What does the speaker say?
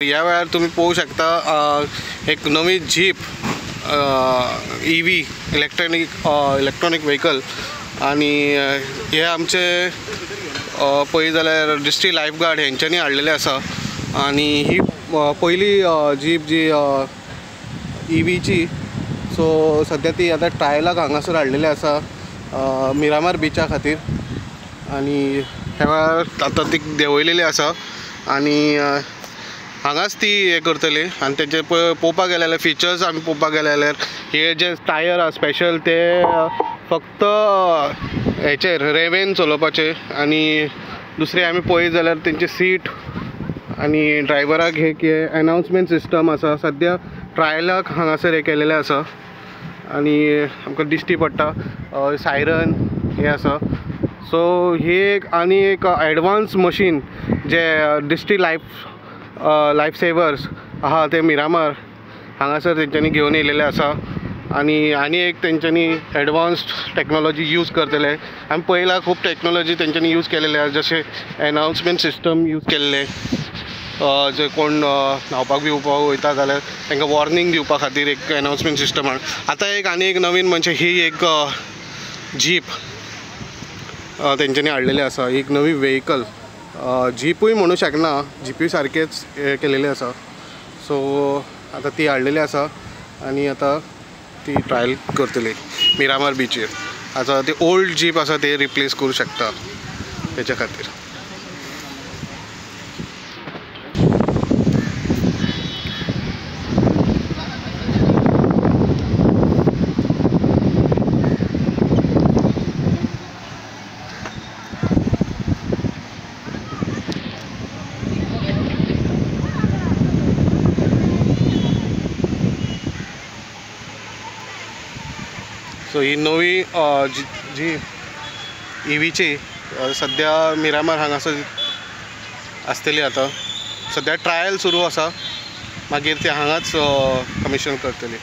या वेळार तुम्ही पळोवंक शकता एक नवी जीप EV इलेक्ट्रॉनिक व्हेकल आणि हे आमचे पळय जाल्यार डिस्ट्रिक्ट लायफ गार्ड हेंच्यांनी हाडलेले आसा आणि ही पयली जीप जी EVची सो सद्या ती आता ट्रायलाक हांगासर हाडलेली आसा मिरामार बिचा खातीर आणि ह्या वेळार आता ती देंवयलेली आसा आणि हांगाच ती हे करतली आणि तेचे पळोवपाक गेले जाल्यार फिचर्स आमी पळोवपाक गेले जाल्यार हे जे टायर आसा स्पेशल ते फक्त हेचेर रेवेन चलोवपाचे आणि दुसरे आमी पळयत जाल्यार तेंचे सीट आणि ड्रायव्हराक हे अनाउन्समेंट सिस्टम आसा सद्या ट्रायलाक हांगासर हे केलेले आसा आणि आमकां दिश्टी पडटा सायरन हे आसा सो ही एक आनी एक एडवान्स मशीन जे डिस्ट्रिक्ट लायफ सेवर्स आहा ते मिरामार हांगासर तेंच्यांनी घेवन येयलेले आसा आनी एक तेंच्यांनी एडवान्स्ड टेक्नॉलॉजी यूज करतले आमी पळयलां खूब टेक्नॉलॉजी तेंच्यांनी यूज केलेले आसा जशे अनाउन्समेंट सिस्टम यूज केल्ले जे कोण न्हांवपाक बिवपाक वयता जाल्यार तांकां वॉर्निंग दिवपा खातीर एक अनाउन्समेंट सिस्टम आतां एक नवीन म्हणजे ही एक जीप तेंच्यांनी हाडलेली आसा एक नवी व्हेकल जीपूय म्हणू शकना जीपी सारकेच हे केलेले आसा सो आता ती हाडलेली आसा आणि आता ती ट्रायल करतली मिरामार बीचेर आता ती ओल्ड जीप आसा ते रिप्लेस करू शकता त्याच्या खातीर सो ही नवी जी EVची सद्या मिरामार हांगासर आसतली आता सद्या ट्रायल सुरू आसा मागीर ती हांगाच कमिशन करतली.